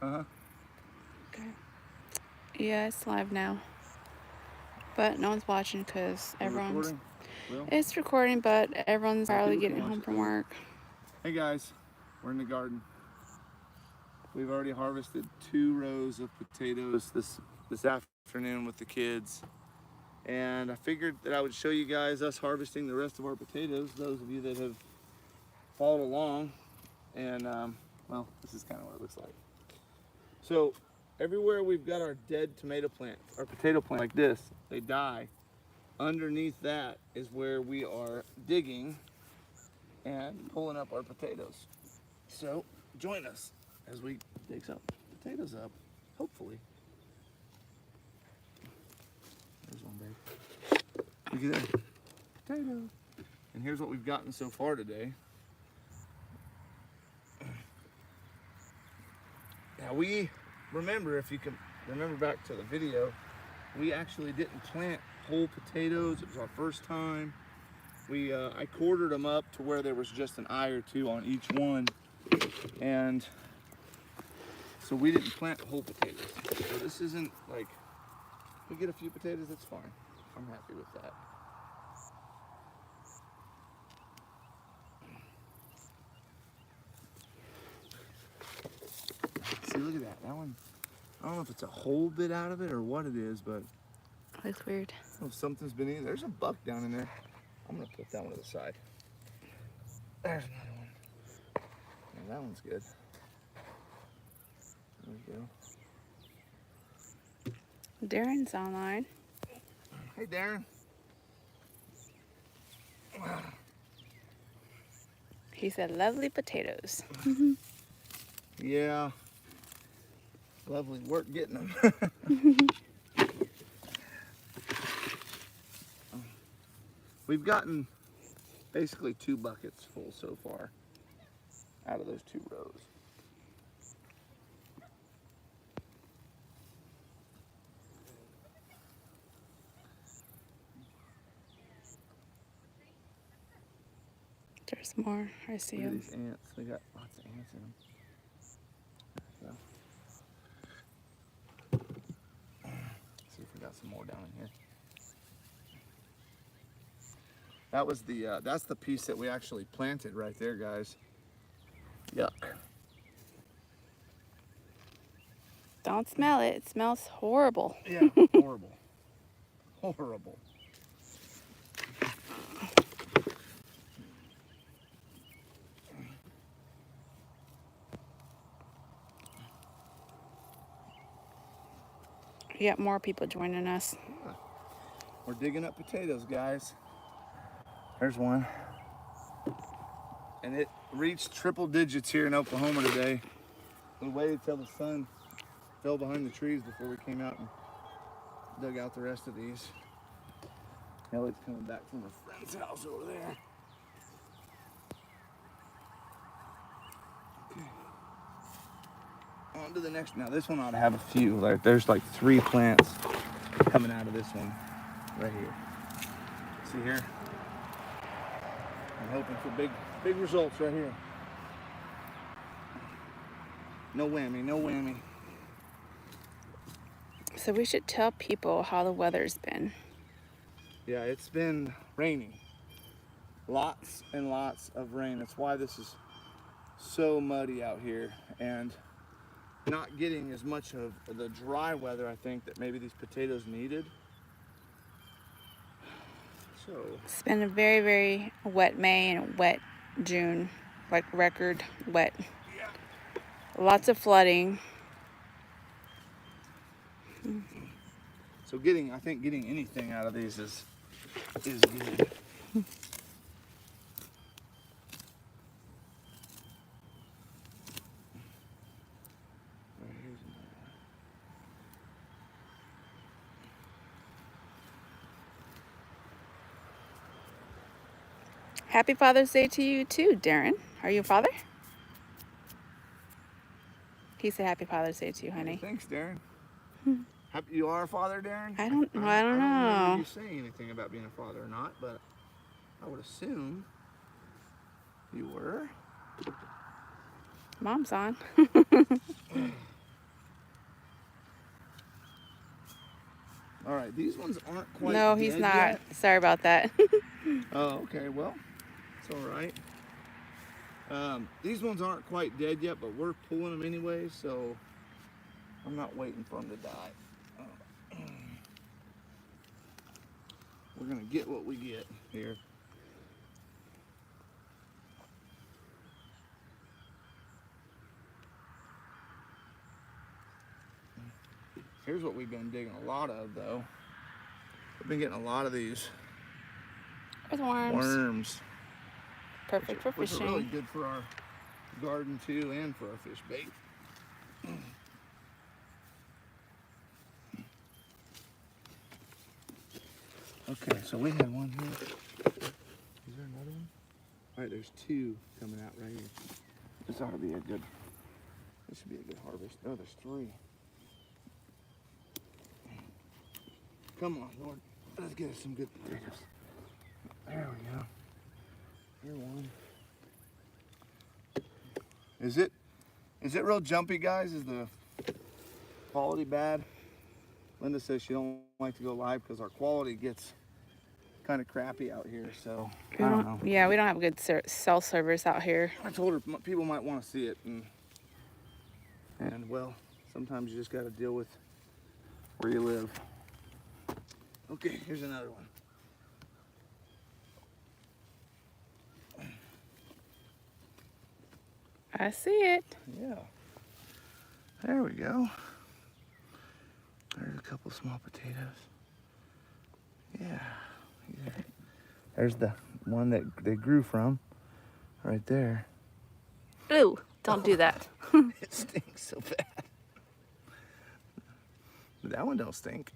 Uh-huh. Okay. Yeah, it's live now. But no one's watching because We're everyone's... recording. Well, It's recording, but everyone's well, probably people getting can watch home it from later. work. Hey guys, we're in the garden. We've already harvested 2 rows of potatoes this afternoon with the kids. And I figured that I would show you guys us harvesting the rest of our potatoes, those of you that have followed along. And well, this is kind of what it looks like. So everywhere we've got our dead tomato plant, our potato plant like this, they die. Underneath that is where we are digging and pulling up our potatoes. So join us as we dig some potatoes up, hopefully. There's one, babe. Look at that. Potato. And here's what we've gotten so far today. Now we remember, if you can remember back to the video, we actually didn't plant whole potatoes. It was our first time. I quartered them up to where there was just an eye or two on each one. And so we didn't plant whole potatoes. So this isn't like, if we get a few potatoes, that's fine. I'm happy with that. See, look at that. That one, I don't know if it's a whole bit out of it or what it is, but Looks weird. oh, something's been eating. There's a buck down in there. I'm gonna put that one to the side. There's another one. Yeah, that one's good. There we go. Darren's online. Hey, Darren. He said, lovely potatoes. Yeah. Lovely work getting them. We've gotten basically 2 buckets full so far out of those 2 rows. There's more. I see Look at them. these ants. They got lots of ants in them. See if we got some more down in here. That was that's the piece that we actually planted right there, guys. Yuck. Don't smell it. It smells horrible. Yeah, horrible. Horrible. We got more people joining us. Yeah. We're digging up potatoes, guys. There's one. And it reached triple digits here in Oklahoma today. We waited till the sun fell behind the trees before we came out and dug out the rest of these. Elliott's coming back from her friend's house over there. Okay. On to the next. Now this one ought to have a few. Like there's like 3 plants coming out of this one right here. See here? I'm hoping for big results right here. No whammy, no whammy. So we should tell people how the weather's been. Yeah, it's been raining. Lots and lots of rain. That's why this is so muddy out here and not getting as much of the dry weather, I think, that maybe these potatoes needed. So It's been a very, very wet May and a wet June, like record wet. yeah. Lots of flooding. So I think getting anything out of these is good. Happy Father's Day to you too, Darren. Are you a father? He said happy Father's Day to you, honey. Thanks, Darren. You are a father, Darren? I don't I don't know. remember you saying anything about being a father or not, but I would assume you were. Mom's on. ones aren't quite No, he's dead not. yet. Sorry about that. Oh, okay. Well, it's all right. These ones aren't quite dead yet, but we're pulling them anyway, so I'm not waiting for them to die. We're gonna get what we get here. Here's what we've been digging a lot of, though. We've been getting a lot of these With worms. worms, Perfect for which are fishing. really good for our garden too, and for our fish bait. Okay, so we had one here. Is there another one? All right, there's two coming out right here. This ought to be a good. This should be a good harvest. Oh, there's three. Come on, Lord. Let's get us some good potatoes. There we go. Here one. Is it real jumpy, guys? Is the quality bad? Linda says she don't like to go live because our quality gets kind of crappy out here. So I don't know. Yeah, we don't have good cell service out here. I told her people might want to see it, and well, sometimes you just got to deal with where you live. Okay, here's another one. I see it. Yeah. There we go. There's a couple small potatoes. Yeah. There's the one that they grew from right there. Ooh, don't do that. It stinks so bad. But that one don't stink.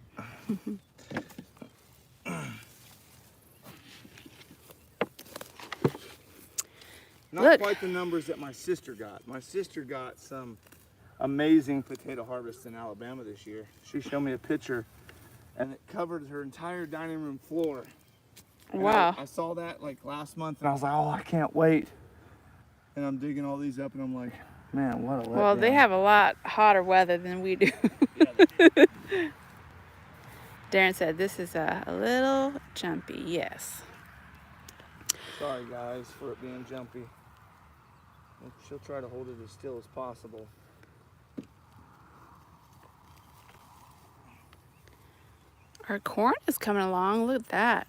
Not Look. quite the numbers that my sister got. My sister got some amazing potato harvests in Alabama this year. She showed me a picture and it covered her entire dining room floor. And Wow. I saw that like last month and I was like, oh, I can't wait. And I'm digging all these up and I'm like, man, what a letdown. Well, they have a lot hotter weather than we do. Yeah, Darren said this is a little jumpy. Yes. sorry guys for it being jumpy. She'll try to hold it as still as possible. Our corn is coming along. Look at that.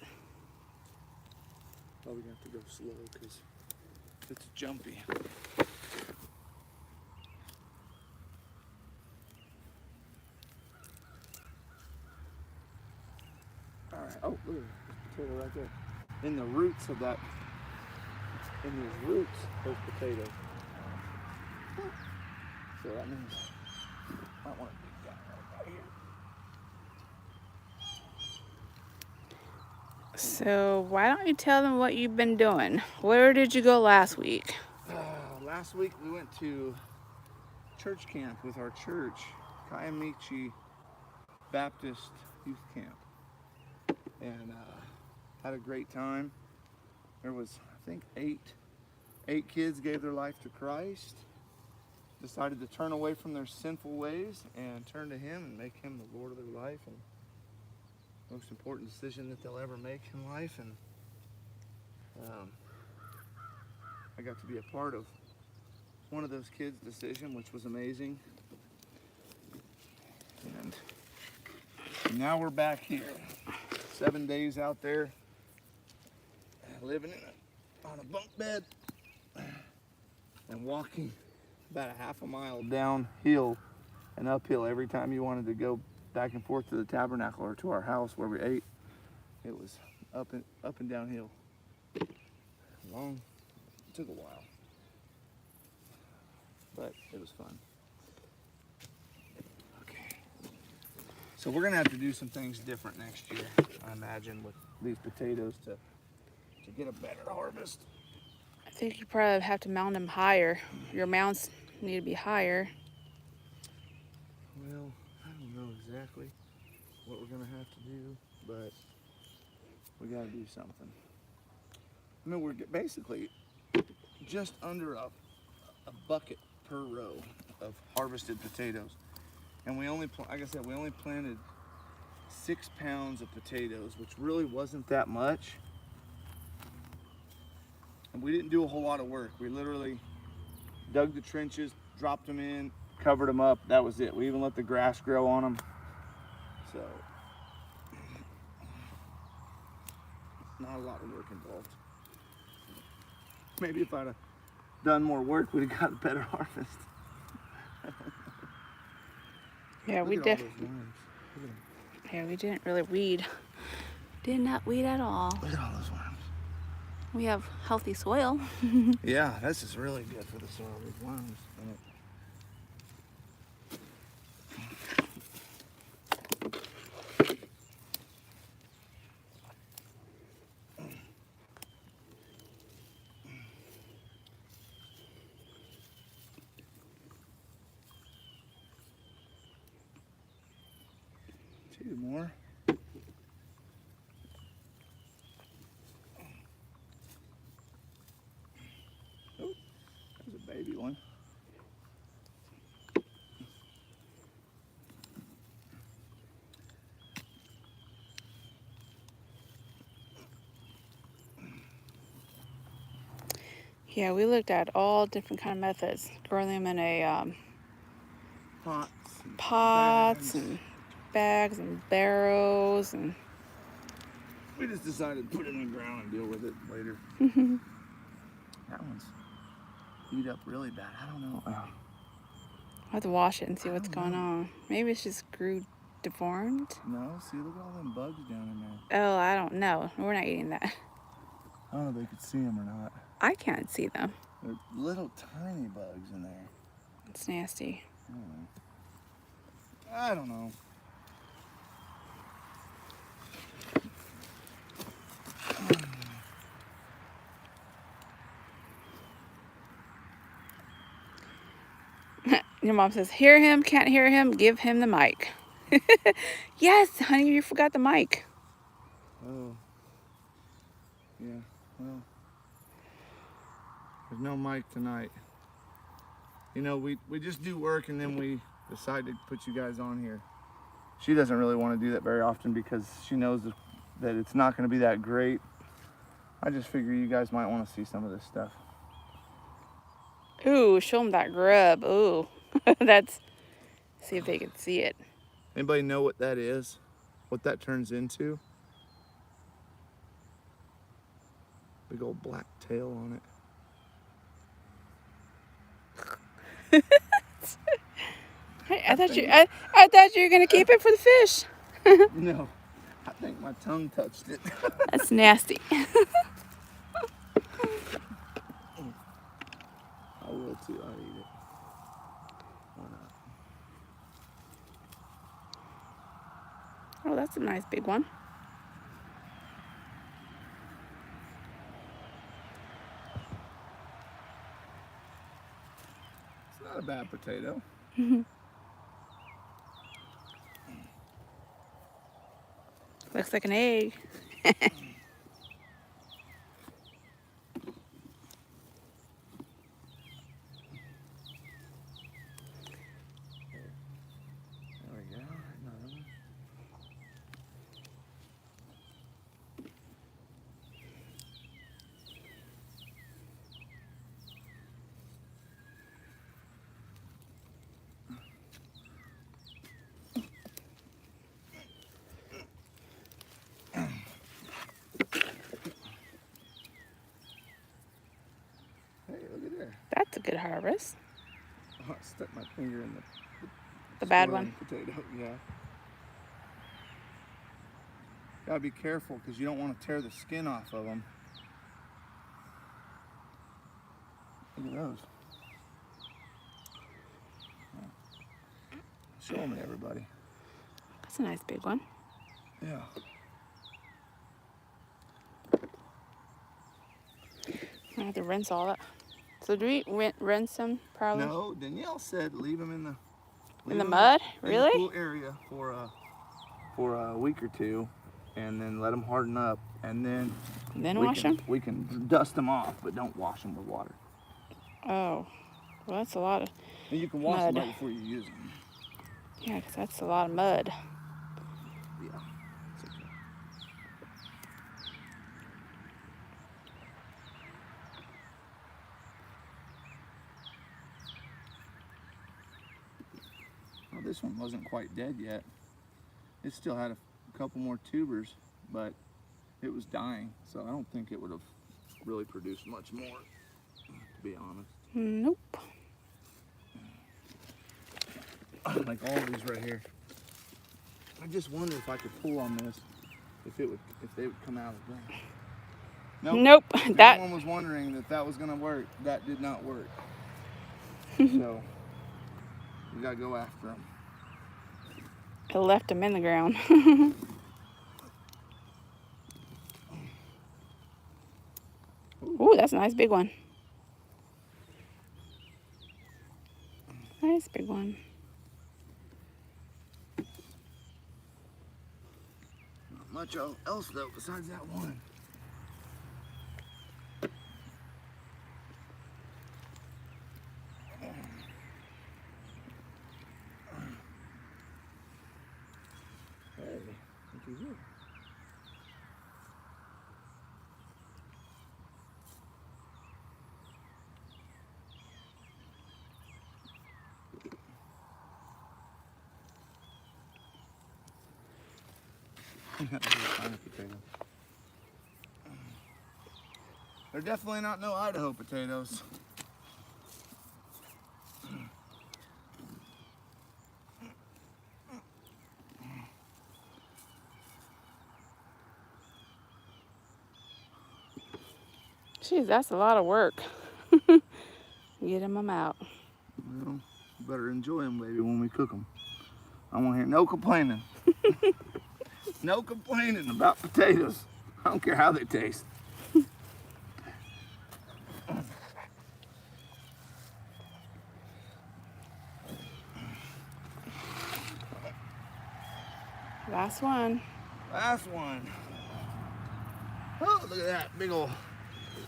Probably gonna have to go slow because it's jumpy. All right. Oh, look at this potato right there. In the roots of that. In these roots, those potatoes. So that means I want to dig down right here. So why don't you tell them what you've been doing? Where did you go last week? Last week we went to church camp with our church, Kayamichi Baptist Youth Camp, and had a great time. There was, I think, eight kids gave their life to Christ, decided to turn away from their sinful ways and turn to Him and make Him the Lord of their life, and most important decision that they'll ever make in life. And I got to be a part of one of those kids' decision, which was amazing. And now we're back here, 7 days out there, living on a bunk bed and walking about a half a mile downhill and uphill every time you wanted to go back and forth to the tabernacle or to our house where we ate. It was up and downhill. It took a while, but it was fun. Okay, so we're gonna have to do some things different next year, I imagine, with these potatoes to get a better harvest. I think you probably have to mount them higher. Your mounts need to be higher. Well, I don't know exactly what we're gonna have to do, but we gotta do something. I mean, we're basically just under a bucket per row of harvested potatoes, and we only, like I said, we only planted 6 pounds of potatoes, which really wasn't that much. And we didn't do a whole lot of work. We literally dug the trenches, dropped them in, covered them up. That was it. We even let the grass grow on them. So, not a lot of work involved. Maybe if I'd have done more work, we'd have got a better harvest. Yeah, Look we at did. all those worms. Look at them. Yeah, we didn't really weed. Did not weed at all. Look at all those worms. We have healthy soil. Yeah, this is really good for the soil with worms in it. Two more. Oh, there's a baby one. Yeah, we looked at all different kind of methods, growing them in a Pots, pots and bags and barrels and. we just decided to put it in the ground and deal with it later. That one's beat up really bad. I don't know. I'll have to wash it and see I what's don't going know. on. Maybe it's just grew deformed. No, see, look at all them bugs down in there. Oh, I don't know. We're not eating that. I don't know if they could see them or not. I can't see them. They're little tiny bugs in there. It's nasty. I don't know. Your mom says, hear him, can't hear him, give him the mic. Yes, honey, you forgot the mic. Oh. Yeah, well. There's no mic tonight. You know, we just do work and then we decide to put you guys on here. She doesn't really want to do that very often because she knows that it's not going to be that great. I just figure you guys might want to see some of this stuff. Ooh, show them that grub. Ooh, that's, see if they can see it. Anybody know what that is? What that turns into? Big old black tail on it. Hey, I thought you were gonna keep it for the fish. No, I think my tongue touched it. That's nasty. I will too. I'll eat it. Why not? Oh, that's a nice big one. It's not a bad potato. Looks like an egg. There we go. Another one. Hey, look at there. That's a good harvest. Oh, I stuck my finger in The bad spoiling one. potato. Yeah. Gotta be careful because you don't want to tear the skin off of them. Look at those. Show them to everybody. That's a nice big one. Yeah. I have to rinse all that. So do we rinse them probably? No, Danielle said leave them in the In the mud? in Really? the cool area for a week or two, and then let them harden up, and then Then wash them? We can dust them off, but don't wash them with water. Oh, well, that's a lot of. And you can wash Mud. them right before you use them. Yeah, because that's a lot of mud. Yeah. It's okay. Well, this one wasn't quite dead yet. It still had a couple more tubers, but it was dying, so I don't think it would have really produced much more, to be honest. Nope. Like all these right here. I just wonder if I could pull on this, if they would come out of there. Nope. If That anyone was wondering that was gonna work, that did not work. So we gotta go after them. it left them in the ground. Ooh, that's a nice big one. Nice big one. Not much else though besides that one. Hey, look at you. They're definitely not no Idaho potatoes. Jeez, that's a lot of work. Getting them out. Well, better enjoy them, baby, when we cook them. I won't hear no complaining. No complaining about potatoes. I don't care how they taste. Last one. Last one. Oh, look at that big old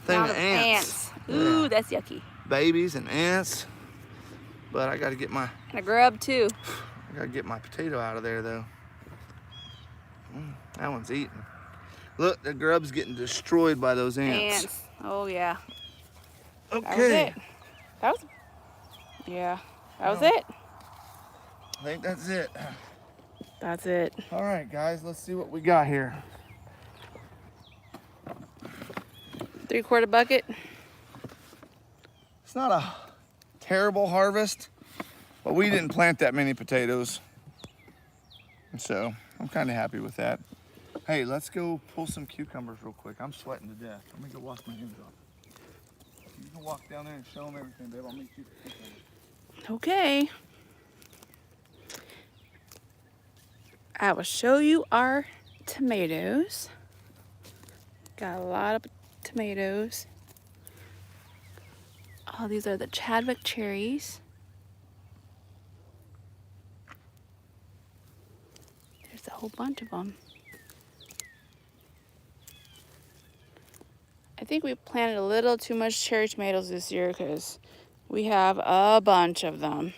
thing Lot of ants. Ooh, Yeah. that's yucky. Babies and ants. But I gotta get my And a grub too. potato out of there though. That one's eating. Look, the grub's getting destroyed by those ants. Ants. Oh yeah. Okay. That was it. That was. Yeah. That was Well, it. I think that's it. That's it. All right, guys, let's see what we got here. 3/4 bucket. It's not a terrible harvest, but we didn't plant that many potatoes. And so I'm kind of happy with that. Hey, let's go pull some cucumbers real quick. I'm sweating to death. Let me go wash my hands off. You can walk down there and show them everything, babe. I'll make you cucumbers. Okay. I will show you our tomatoes. Got a lot of tomatoes. Oh, these are the Chadwick cherries. There's a whole bunch of them. I think we planted a little too much cherry tomatoes this year because we have a bunch of them.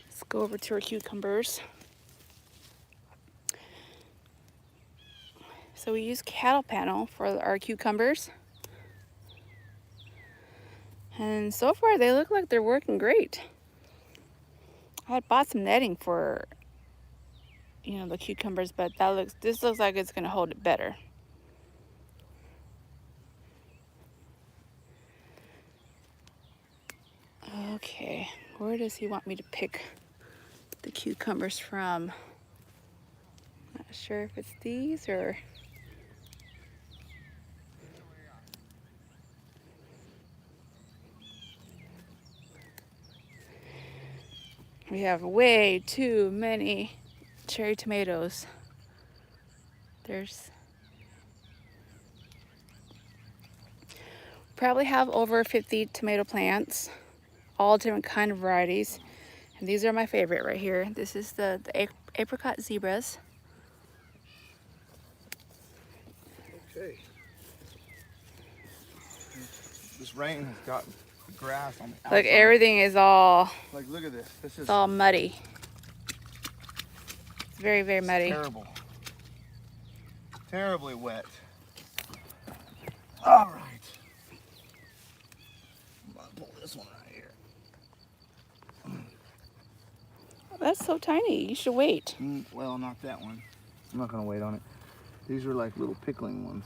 Let's go over to our cucumbers. So we use cattle panel for our cucumbers. And so far they look like they're working great. I had bought some netting for, you know, the cucumbers, but this looks like it's gonna hold it better. Okay, where does he want me to pick the cucumbers from? Not sure if it's these or... We have way too many cherry tomatoes. There's probably have over 50 tomato plants, all different kind of varieties. And these are my favorite right here. This is the apricot zebras. Okay. This rain has gotten the grass on the outside. Look, everything is all, Like, look at this. This is it's all muddy. It's very, very muddy. terrible. Terribly wet. All right. I'm gonna pull this one right here. That's so tiny. You should wait. Well, not that one. I'm not gonna wait on it. These are like little pickling ones.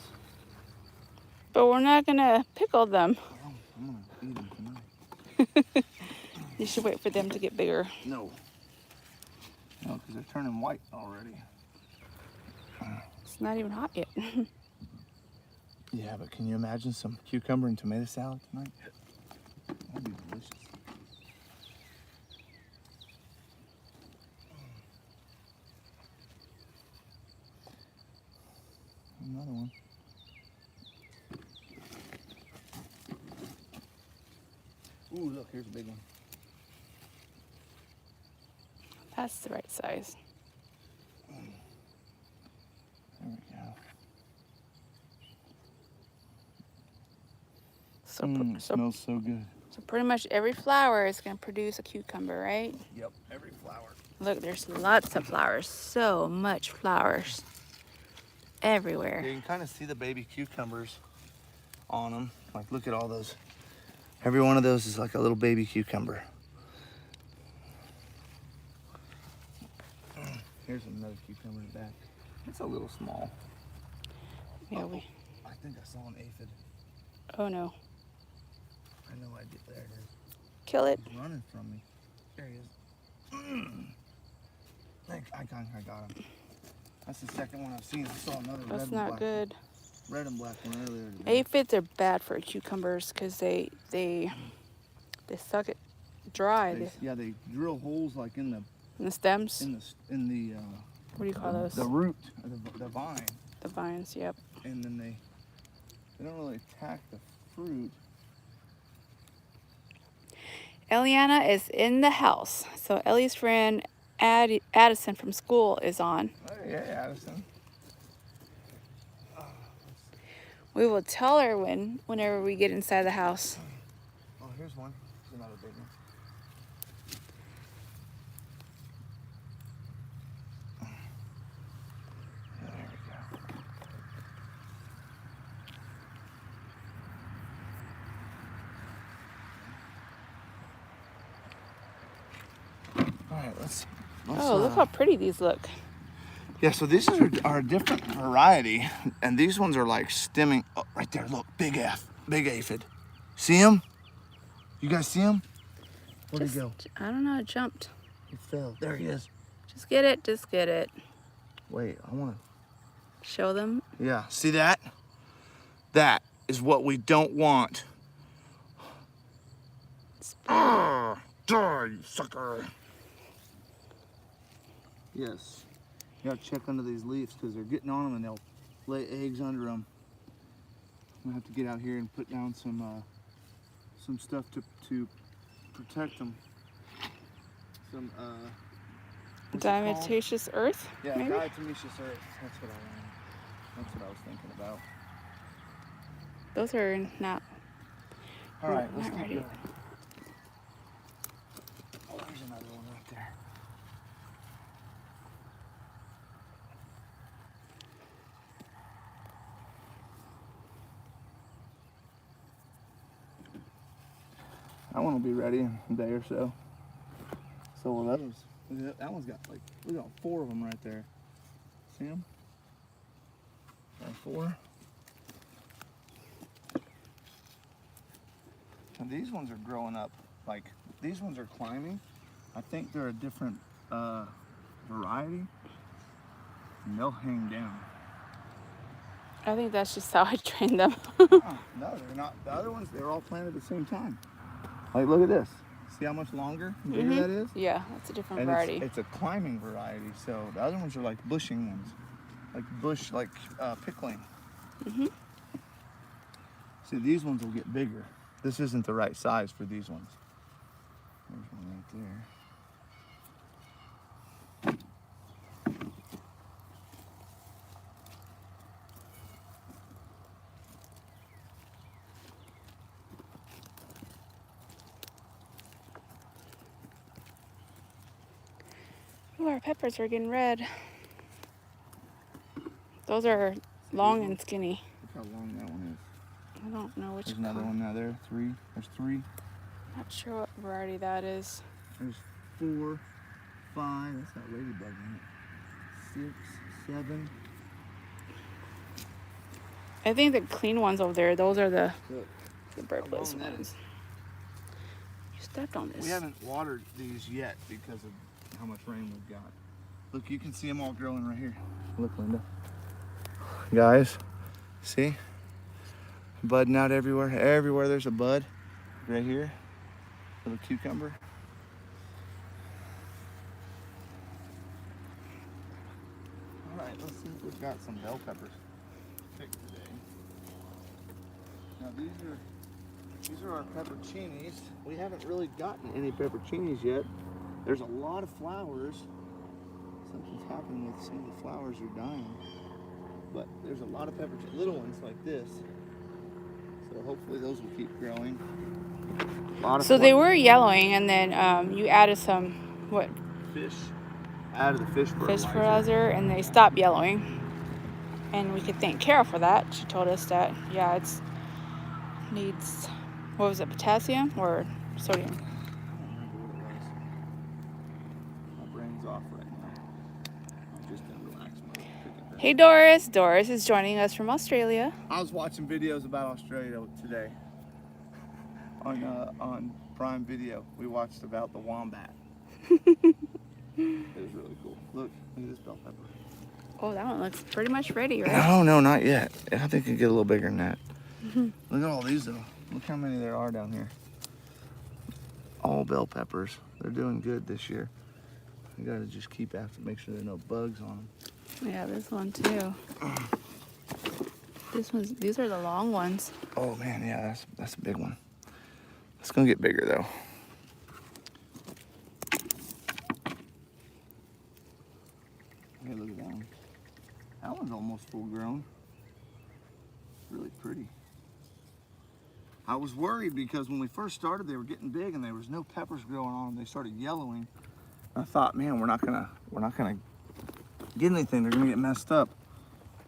But we're not gonna pickle them. Well, I'm gonna eat them tonight. You should wait for them to get bigger. No. No, because they're turning white already. It's not even hot yet. Yeah, but can you imagine some cucumber and tomato salad tonight? That'd be delicious. Another one. Ooh, look, here's a big one. That's the right size. There we go. So, It smells so good. so pretty much every flower is gonna produce a cucumber, right? Yep, every flower. Look, there's lots of flowers. So much flowers everywhere. You can kind of see the baby cucumbers on them. Like, look at all those. Every one of those is like a little baby cucumber. Here's another cucumber in the back. It's a little small. Yeah, I think I saw an aphid. oh no. I know I did. There it is. Kill it. He's running from me. There he is. I got him. That's the second one I've seen. I saw another red That's and not black good. Red and black one earlier today. Aphids are bad for cucumbers because they suck it dry. They drill holes like in the stems. in the What do you call those? the root, the vine, The vines. Yep. and then they don't really attack the fruit. Eliana is in the house. So Ellie's friend Addison from school is on. Oh yeah, Addison. We will tell her whenever we get inside the house. Oh, here's one. Here's another big one. There we go. All right, let's Oh, look how pretty these look. Yeah, so these are a different variety, and these ones are like stemming. Oh, right there, look, big aphid. See him? You guys see him? Where'd he go? I don't know. It jumped. He fell. There he is. Just get it. Just get it. Wait, I want Show them. to. Yeah, see that? That is what we don't want. Die, you sucker. Yes. You gotta check under these leaves because they're getting on them and they'll lay eggs under them. I'm gonna have to get out here and put down some stuff to protect them. Some what's it called? Diatomaceous earth. Yeah, maybe? diatomaceous earth. That's what I wanted. That's what I was thinking about. Those are not. All right, let's not keep ready. going. Oh, there's another one right there. That one will be ready in a day or so. So will those. Look at that one's got like, we got 4 of them right there. See them? Got 4. And these ones are growing up, like, these ones are climbing. I think they're a different variety. And they'll hang down. I think that's just how I trained them. No, they're not. The other ones, they're all planted at the same time. Like, look at this. See how much longer and bigger that is? Yeah, that's a different And variety. it's a climbing variety. So the other ones are like bushing ones. Like bush, like pickling. See, these ones will get bigger. This isn't the right size for these ones. There's one right there. Oh, our peppers are getting red. Those are long and skinny. Look how long that one is. I don't know which There's another kind. one now there. 3. There's 3. Not sure what variety that is. There's 4, 5. That's got ladybug in it. 6, 7. I think the clean ones over there, those are the Look, bird-less how long that ones. is. You stepped on this. We haven't watered these yet because of how much rain we've got. Look, you can see them all growing right here. Look, Linda. Guys, see? Budding out everywhere. Everywhere there's a bud. Right here. Little cucumber. All right, let's see if we've got some bell peppers picked today. Now these are our pepperoncinis. We haven't really gotten any pepperoncinis yet. There's a lot of flowers. Something's happening with some of the flowers are dying. But there's a lot of pepperoncinis, little ones like this. So hopefully those will keep growing. So they were yellowing, and then you added some fish out of the fish fertilizer, and they stopped yellowing. And we could thank Carol for that. She told us that it's needs, what was it, potassium or sodium? I don't remember what it was. My brain's off right now. I'm just in relax mode. Hey Doris. Doris is joining us from Australia. I was watching videos about Australia today on Prime Video. We watched about the wombat. It was really cool. Look at this bell pepper. Oh, that one looks pretty much ready, right? Oh, no, not yet. I think it can get a little bigger than that. Look at all these, though. Look how many there are down here. All bell peppers. They're doing good this year. You got to just keep after, make sure there are no bugs on them. Yeah, this one too. These are the long ones. Oh, man, yeah, that's a big one. It's going to get bigger, though. Hey, look at that one. That one's almost full grown. Really pretty. I was worried because when we first started, they were getting big and there was no peppers growing on them. They started yellowing. I thought, man, we're not gonna get anything. They're gonna get messed up.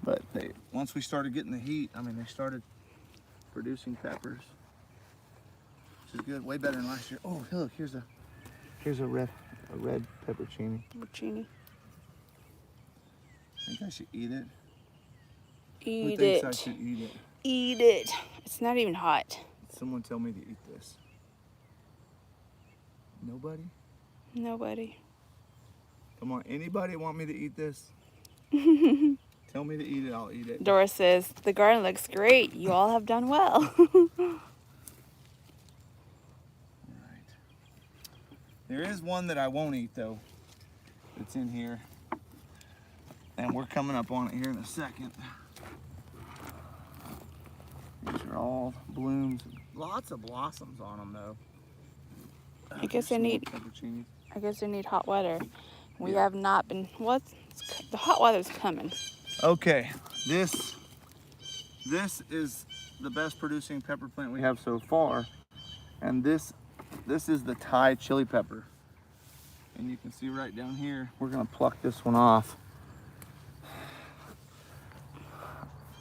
But once we started getting the heat, I mean, they started producing peppers, which is good. Way better than last year. Oh, look, here's a red pepperoncini. Pepperoncini. I think I should eat it. Eat Who thinks it. I should eat it? Eat it. It's not even hot. Someone tell me to eat this. Nobody? Nobody. Come on, anybody want me to eat this? Tell me to eat it, I'll eat it. Doris says, the garden looks great. You all have done well. All right. There is one that I won't eat, though. It's in here. And we're coming up on it here in a second. These are all blooms. Lots of blossoms on them, though. I guess they need hot weather. We have not been, the hot weather's coming. Okay, this is the best producing pepper plant we have so far. And this is the Thai chili pepper. And you can see right down here, we're gonna pluck this one off.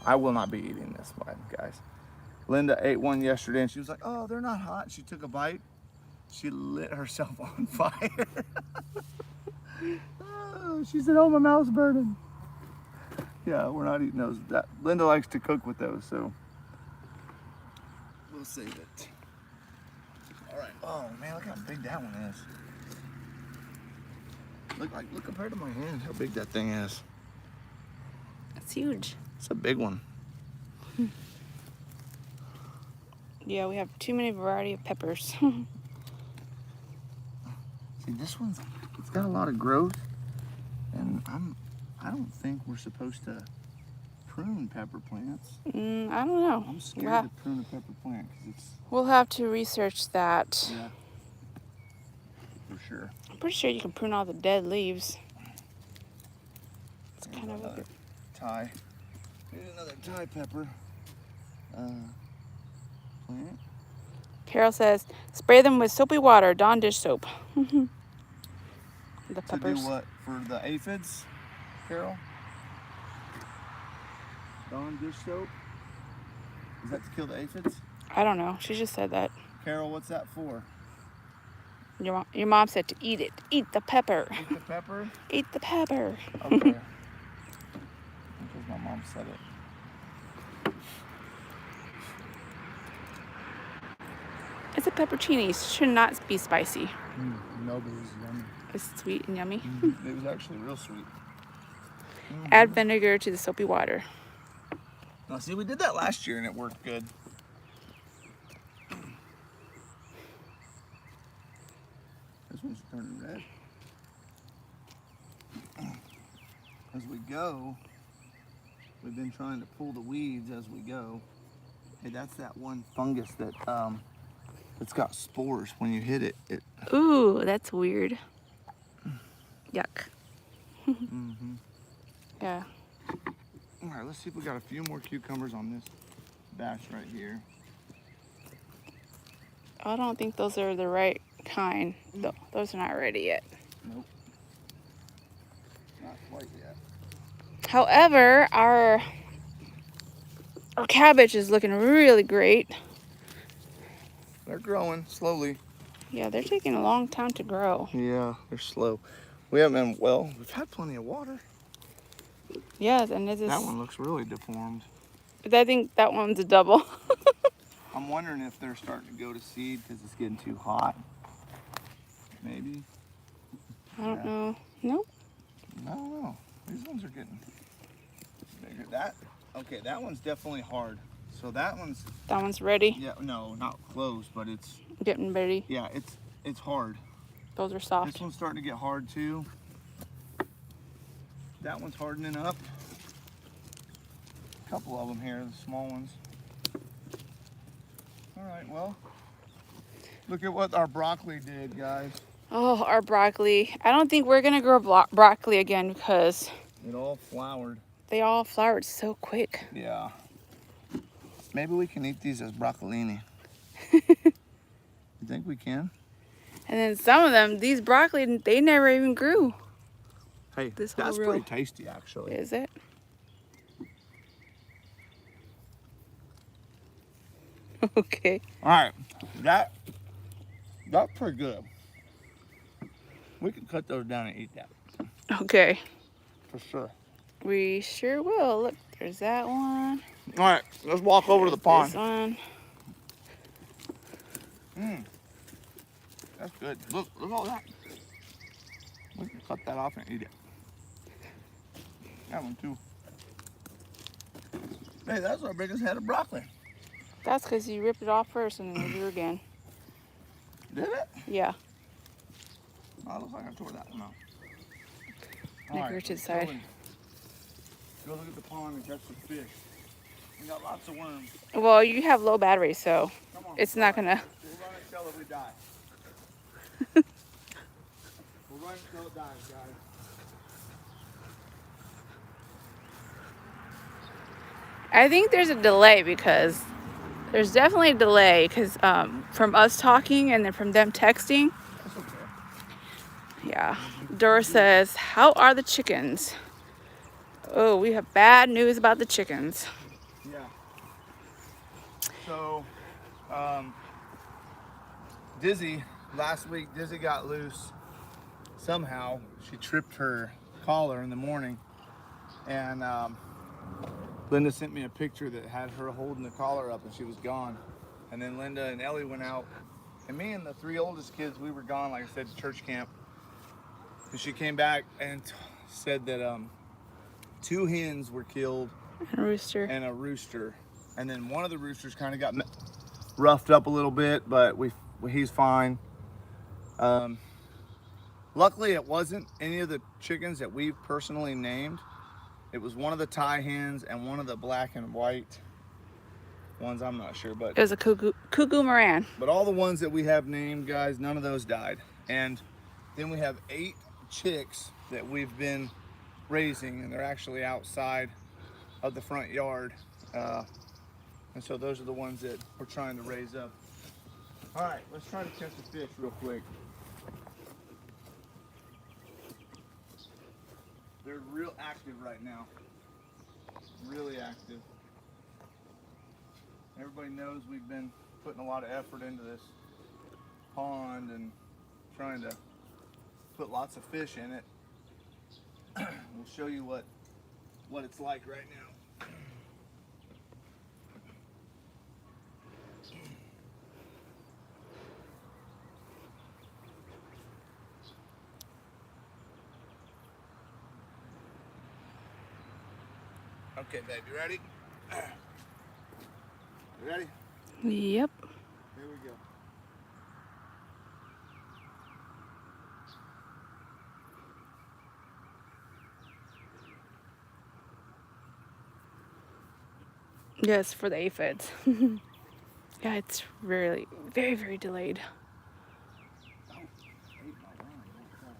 I will not be eating this one, guys. Linda ate one yesterday and she was like, oh, they're not hot. She took a bite. She lit herself on fire. Oh, she said, oh, my mouth's burning. Yeah, we're not eating those. Linda likes to cook with those, so we'll save it. All right. Oh, man, look how big that one is. Look compared to my hand, how big that thing is. It's huge. It's a big one. Yeah, we have too many variety of peppers. See, this one's, it's got a lot of growth, and I don't think we're supposed to prune pepper plants. I don't know. I'm scared to prune a pepper plant because it's. We'll have to research that. Yeah. For sure. I'm pretty sure you can prune all the dead leaves. It's kind of weird. Thai. Here's another Thai pepper plant. Carol says, spray them with soapy water, Dawn dish soap. The peppers. To do what? for the aphids, Carol? Dawn dish soap? Is that to kill the aphids? I don't know. She just said that. Carol, what's that for? Your mom said to eat it. Eat the pepper. Eat the pepper? Eat the pepper. Okay. Because my mom said it. It's a peppercini. Should not be spicy. No, but it was yummy. It's sweet and yummy. It was actually real sweet. Add vinegar to the soapy water. Now, see, we did that last year and it worked good. This one's turning red. As we go, we've been trying to pull the weeds as we go. Hey, that's that one fungus that it's got spores. When you hit it, Ooh, that's weird. Yuck. Yeah. All right, let's see if we got a few more cucumbers on this batch right here. I don't think those are the right kind. Those are not ready yet. Nope. Not quite yet. However, our cabbage is looking really great. They're growing slowly. Yeah, they're taking a long time to grow. Yeah, they're slow. We haven't been, well, we've had plenty of water. Yes, and this is... That one looks really deformed. I think that one's a double. I'm wondering if they're starting to go to seed because it's getting too hot. Maybe. I don't know. Nope. I don't know. These ones are getting bigger. Okay, that one's definitely hard. So that one's ready. yeah, no, not close, but it's Getting ready. yeah, it's hard. Those are soft. This one's starting to get hard too. That one's hardening up. A couple of them here, the small ones. All right, well, look at what our broccoli did, guys. Oh, our broccoli. I don't think we're going to grow broccoli again because It all flowered. they all flowered so quick. Yeah. Maybe we can eat these as broccolini. You think we can? And then some of them, these broccoli, they never even grew. Hey, This whole that's row. pretty tasty, actually. Is it? Okay. All right, that's pretty good. We can cut those down and eat that Okay. for sure. We sure will. Look, there's that one. All right, let's walk over to the pond. This one. That's good. Look at all that. We can cut that off and eat it. That one too. Hey, that's our biggest head of broccoli. That's because you ripped it off first and then you grew again. Did it? Yeah. Oh, it looks like I tore that one out. Make her to the side. Go look at the pond and catch some fish. We got lots of worms. Well, you have low battery, so Come on. it's not gonna. We'll run until we die. We'll run until it dies, guys. I think there's a delay because there's definitely a delay because from us talking and then from them texting. That's okay. Yeah. Dora says, "How are the chickens?" Oh, we have bad news about the chickens. Yeah. So, Dizzy, last week, Dizzy got loose somehow. She tripped her collar in the morning, and Linda sent me a picture that had her holding the collar up, and she was gone. And then Linda and Ellie went out, and me and the three oldest kids, we were gone, like I said, to church camp. And she came back and said that 2 hens were killed And a rooster. and a rooster, and then one of the roosters kind of got roughed up a little bit, but he's fine. Luckily, it wasn't any of the chickens that we've personally named. It was one of the tie hens and one of the black and white ones. I'm not sure, but It was a cuckoo Moran. but all the ones that we have named, guys, none of those died. And then we have 8 chicks that we've been raising, and they're actually outside of the front yard. And so those are the ones that we're trying to raise up. All right, let's try to catch a fish real quick. They're real active right now. Really active. Everybody knows we've been putting a lot of effort into this pond and trying to put lots of fish in it. We'll show you what it's like right now. Okay, babe, you ready? You ready? Yep. Here we go. Yes, for the aphids. Yeah, it's really very, very delayed. Oh, ate my worm.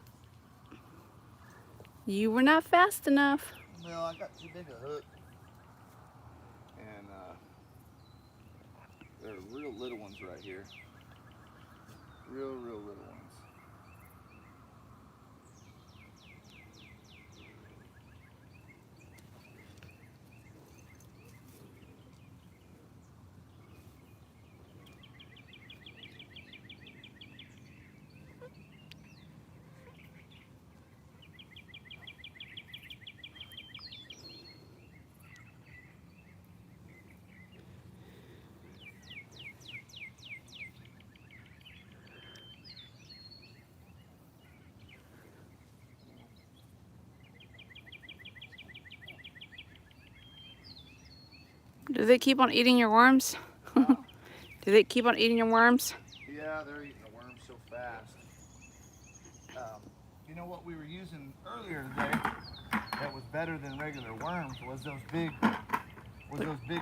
You were not fast enough. Well, I got too big a hook. And there are real little ones right here. Real little ones. Do they keep on eating your worms? Huh? Do they keep on eating your worms? Yeah, they're eating the worms so fast. You know what we were using earlier today that was better than regular worms was those big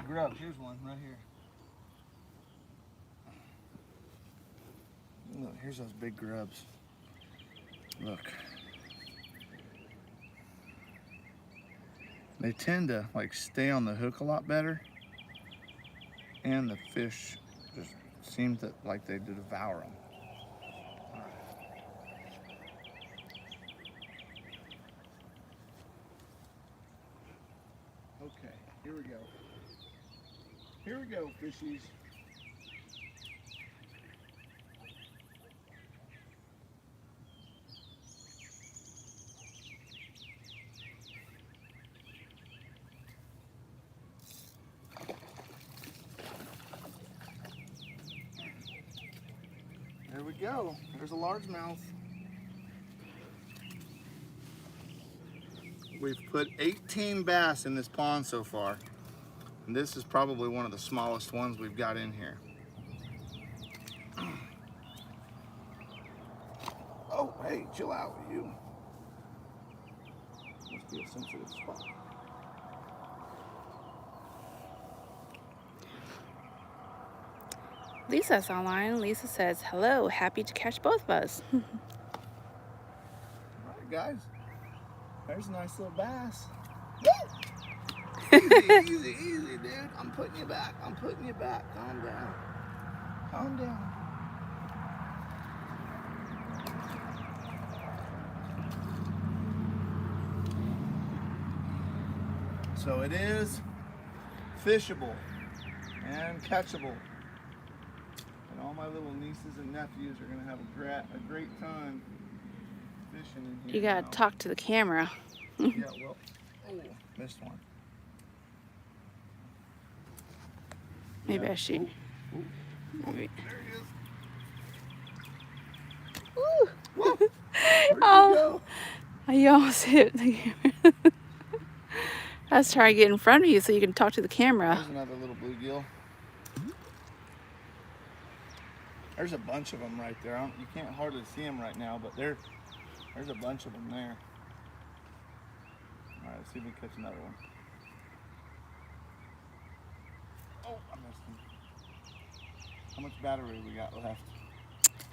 grubs. Here's one right here. Look, here's those big grubs. Look. They tend to like stay on the hook a lot better, and the fish just seem to like they devour them. Okay, here we go. Here we go, fishies. There we go. There's a largemouth. We've put 18 bass in this pond so far. And this is probably one of the smallest ones we've got in here. Oh, hey, chill out, you. Must be a sensitive spot. Lisa's online. Lisa says, hello, happy to catch both of us. All right, guys. There's a nice little bass. Easy, dude. I'm putting you back. Calm down. Calm down. So it is fishable and catchable. And all my little nieces and nephews are going to have a great time fishing in here. You gotta now. talk to the camera. Yeah, well, oh, missed one. Maybe Yeah. I should. Ooh. Maybe. There he is. Woo. Whoa. Where'd you Oh, go? you almost hit the camera. I was trying to get in front of you so you can talk to the camera. There's another little bluegill. There's a bunch of them right there. You can't hardly see them right now, but there's a bunch of them there. All right, let's see if we can catch another one. Oh, I missed him. How much battery we got left?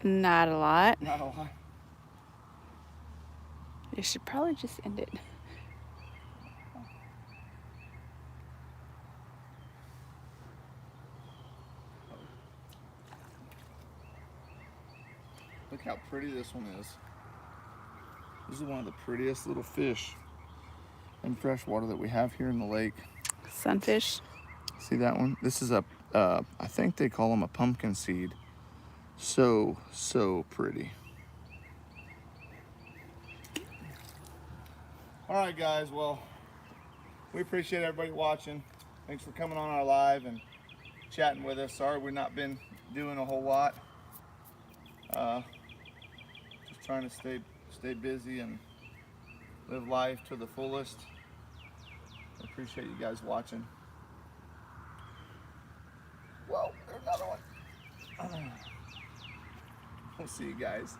Not a lot. Not a lot. You should probably just end it. Look how pretty this one is. This is one of the prettiest little fish and fresh water that we have here in the lake. Sunfish. See that one? This is a, I think they call them a pumpkin seed. So pretty. All right, guys. Well, we appreciate everybody watching. Thanks for coming on our live and chatting with us. Sorry we've not been doing a whole lot. Just trying to stay busy and live life to the fullest. I appreciate you guys watching. Whoa, there's another one. We'll see you guys.